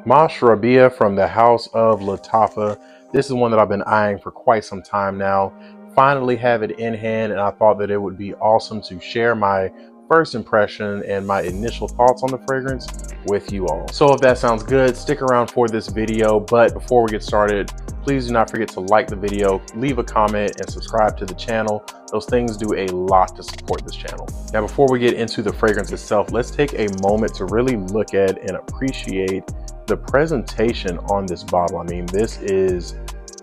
Mashrabya from the house of Lattafa. This is one that I've been eyeing for quite some time now. Finally have it in hand, and I thought that it would be awesome to share my first impression and my initial thoughts on the fragrance with you all. So if that sounds good, stick around for this video. But before we get started, please do not forget to like the video, leave a comment, and subscribe to the channel. Those things do a lot to support this channel. Now, before we get into the fragrance itself, let's take a moment to really look at and appreciate the presentation on this bottle. I mean, this is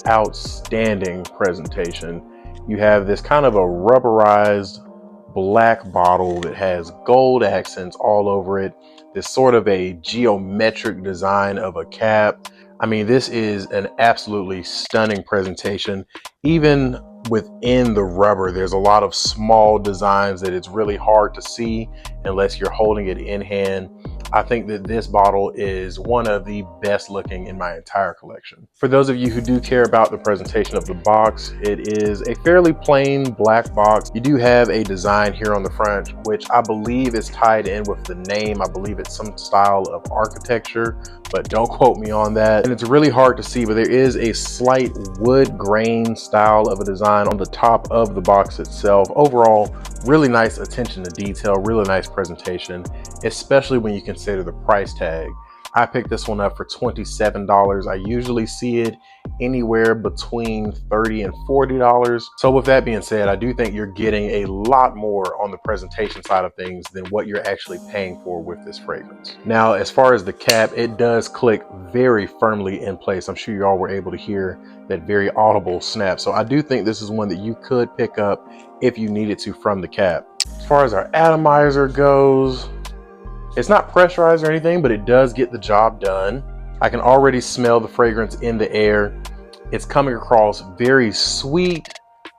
outstanding presentation. You have this kind of a rubberized black bottle that has gold accents all over it. This sort of a geometric design of a cap. I mean, this is an absolutely stunning presentation. Even within the rubber, there's a lot of small designs that it's really hard to see unless you're holding it in hand. I think that this bottle is one of the best looking in my entire collection. For those of you who do care about the presentation of the box, it is a fairly plain black box. You do have a design here on the front, which I believe is tied in with the name. I believe it's some style of architecture, but don't quote me on that. And it's really hard to see, but there is a slight wood grain style of a design on the top of the box itself. Overall, really nice attention to detail, really nice presentation, especially when you consider the price tag. I picked this one up for $27. I usually see it anywhere between $30 and $40. So with that being said, I do think you're getting a lot more on the presentation side of things than what you're actually paying for with this fragrance. Now, as far as the cap, it does click very firmly in place. I'm sure you all were able to hear that very audible snap. So I do think this is one that you could pick up if you needed to from the cap. As far as our atomizer goes, it's not pressurized or anything, but it does get the job done. I can already smell the fragrance in the air. It's coming across very sweet,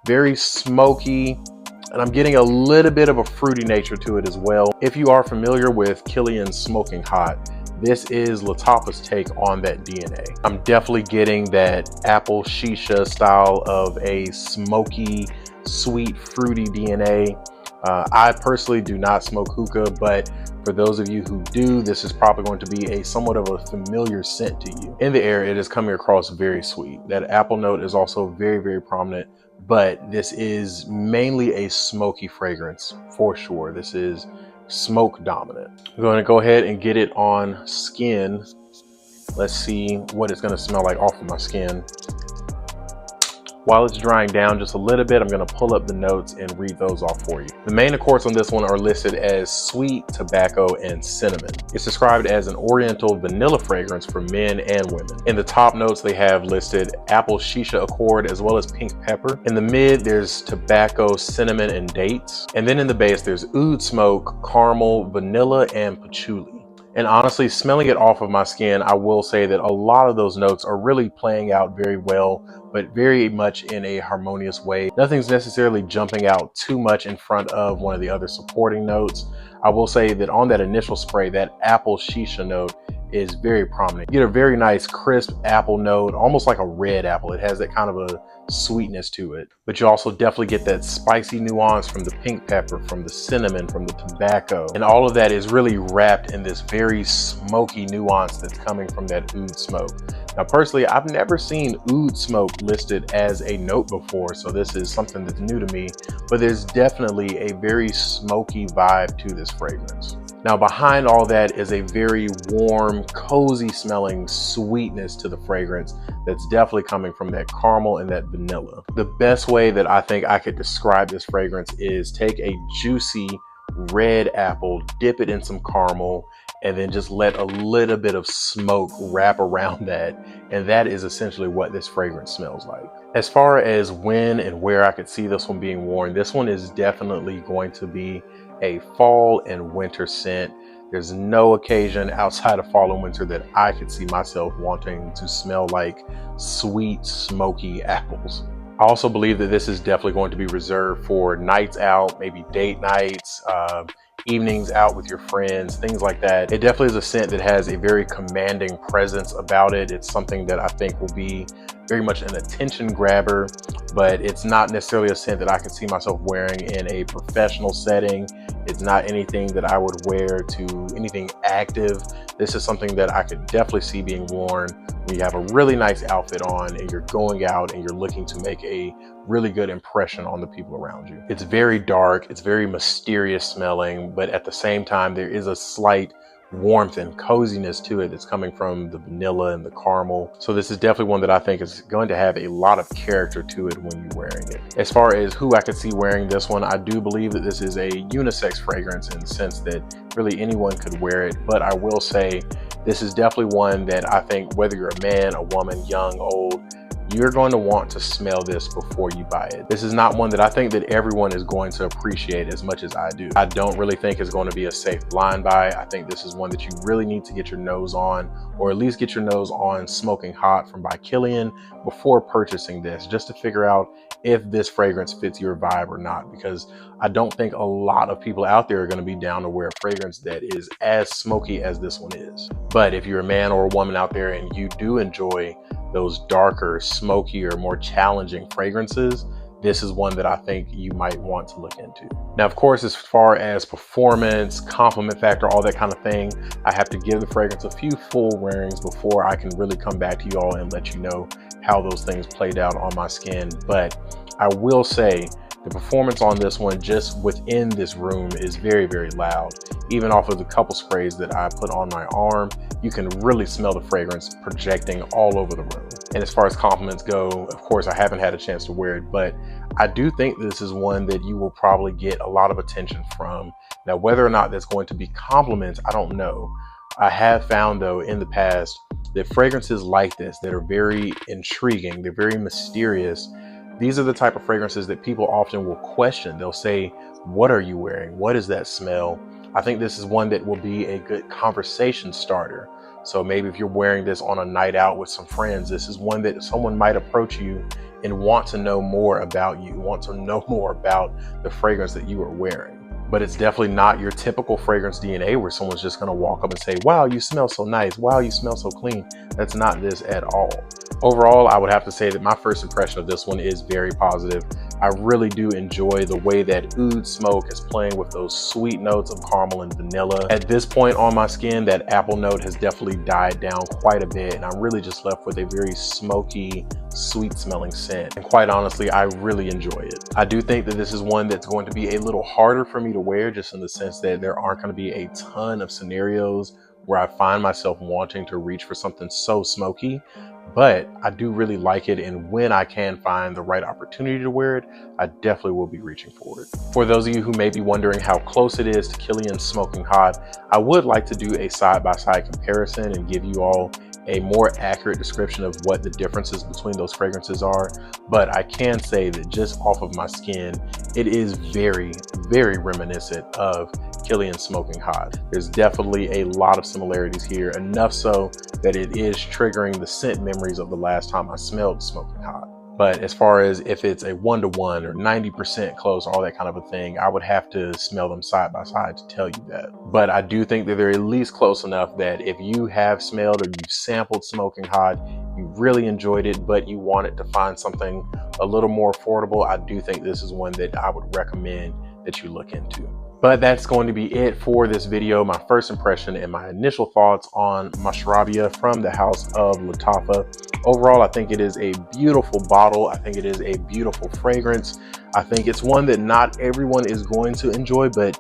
very smoky, and I'm getting a little bit of a fruity nature to it as well. If you are familiar with Kilian's Smoking Hot, this is Lattafa's take on that DNA. I'm definitely getting that apple shisha style of a smoky, sweet, fruity DNA. I personally do not smoke hookah, but for those of you who do, this is probably going to be a somewhat of a familiar scent to you. In the air, it is coming across very sweet. That apple note is also very, very prominent, but this is mainly a smoky fragrance for sure. This is smoke dominant. I'm going to go ahead and get it on skin. Let's see what it's going to smell like off of my skin. While it's drying down just a little bit, I'm going to pull up the notes and read those off for you. The main accords on this one are listed as sweet, tobacco, and cinnamon. It's described as an oriental vanilla fragrance for men and women. In the top notes, they have listed apple shisha accord as well as pink pepper. In the mid, there's tobacco, cinnamon, and dates. And then in the base, there's oud smoke, caramel, vanilla, and patchouli. And honestly, smelling it off of my skin, I will say that a lot of those notes are really playing out very well, but very much in a harmonious way. Nothing's necessarily jumping out too much in front of one of the other supporting notes. I will say that on that initial spray, that apple shisha note is very prominent. You get a very nice crisp apple note, almost like a red apple. It has that kind of a sweetness to it, but you also definitely get that spicy nuance from the pink pepper, from the cinnamon, from the tobacco, and all of that is really wrapped in this very smoky nuance that's coming from that oud smoke. Now, personally, I've never seen oud smoke listed as a note before, so this is something that's new to me, but there's definitely a very smoky vibe to this fragrance. Now, behind all that is a very warm, cozy smelling sweetness to the fragrance that's definitely coming from that caramel and that vanilla. The best way that I think I could describe this fragrance is take a juicy red apple, dip it in some caramel, and then just let a little bit of smoke wrap around that. And that is essentially what this fragrance smells like. As far as when and where I could see this one being worn, this one is definitely going to be a fall and winter scent. There's no occasion outside of fall and winter that I could see myself wanting to smell like sweet, smoky apples. I also believe that this is definitely going to be reserved for nights out, maybe date nights, evenings out with your friends, things like that. It definitely is a scent that has a very commanding presence about it. It's something that I think will be very much an attention grabber, but it's not necessarily a scent that I can see myself wearing in a professional setting. It's not anything that I would wear to anything active. This is something that I could definitely see being worn when you have a really nice outfit on and you're going out and you're looking to make a really good impression on the people around you. It's very dark, it's very mysterious smelling, but at the same time, there is a slight warmth and coziness to it that's coming from the vanilla and the caramel. So this is definitely one that I think is going to have a lot of character to it when you're wearing it. As far as who I could see wearing this one, I do believe that this is a unisex fragrance in the sense that really anyone could wear it. But I will say this is definitely one that I think whether you're a man, a woman, young, old, you're going to want to smell this before you buy it. This is not one that I think that everyone is going to appreciate as much as I do. I don't really think it's going to be a safe blind buy. I think this is one that you really need to get your nose on, or at least get your nose on Smoking Hot from by Kilian before purchasing this, just to figure out if this fragrance fits your vibe or not, because I don't think a lot of people out there are going to be down to wear a fragrance that is as smoky as this one is. But if you're a man or a woman out there and you do enjoy those darker, smokier, more challenging fragrances, this is one that I think you might want to look into. Now, of course, as far as performance, compliment factor, all that kind of thing, I have to give the fragrance a few full wearings before I can really come back to you all and let you know how those things played out on my skin. But I will say the performance on this one just within this room is very, very loud. Even off of the couple sprays that I put on my arm, you can really smell the fragrance projecting all over the room. And as far as compliments go, of course, I haven't had a chance to wear it, but I do think this is one that you will probably get a lot of attention from. Now, whether or not that's going to be compliments, I don't know. I have found though in the past that fragrances like this that are very intriguing, they're very mysterious, these are the type of fragrances that people often will question. They'll say, what are you wearing? What is that smell? I think this is one that will be a good conversation starter. So maybe if you're wearing this on a night out with some friends, this is one that someone might approach you and want to know more about you, want to know more about the fragrance that you are wearing. But it's definitely not your typical fragrance DNA where someone's just going to walk up and say, wow, you smell so nice. Wow, you smell so clean. That's not this at all. Overall, I would have to say that my first impression of this one is very positive. I really do enjoy the way that oud smoke is playing with those sweet notes of caramel and vanilla. At this point on my skin, that apple note has definitely died down quite a bit, and I'm really just left with a very smoky, sweet smelling scent. And quite honestly, I really enjoy it. I do think that this is one that's going to be a little harder for me to wear, just in the sense that there aren't going to be a ton of scenarios where I find myself wanting to reach for something so smoky. But I do really like it, and when I can find the right opportunity to wear it, I definitely will be reaching for it. For those of you who may be wondering how close it is to Kilian's Smoking Hot, I would like to do a side-by-side comparison and give you all a more accurate description of what the differences between those fragrances are. But I can say that just off of my skin, it is very, very reminiscent of Kilian Smoking Hot. There's definitely a lot of similarities here, enough so that it is triggering the scent memories of the last time I smelled Smoking Hot. But as far as if it's a 1-to-1 or 90% close, all that kind of a thing, I would have to smell them side by side to tell you that. But I do think that they're at least close enough that if you have smelled or you've sampled Smoking Hot, you really enjoyed it, but you wanted to find something a little more affordable, I do think this is one that I would recommend that you look into. But that's going to be it for this video, my first impression and my initial thoughts on Mashrabya from the house of Lattafa. Overall, I think it is a beautiful bottle. I think it is a beautiful fragrance. I think it's one that not everyone is going to enjoy, but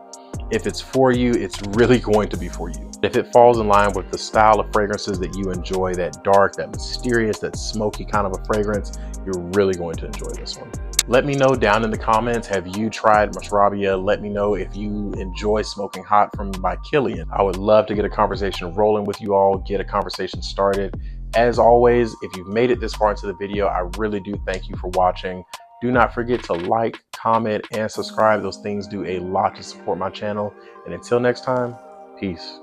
if it's for you, it's really going to be for you. If it falls in line with the style of fragrances that you enjoy, that dark, that mysterious, that smoky kind of a fragrance, you're really going to enjoy this one. Let me know down in the comments, have you tried Mashrabya? Let me know if you enjoy Smoking Hot from by Kilian. I would love to get a conversation rolling with you all, get a conversation started. As always, if you've made it this far into the video, I really do thank you for watching. Do not forget to like, comment, and subscribe. Those things do a lot to support my channel. And until next time, peace.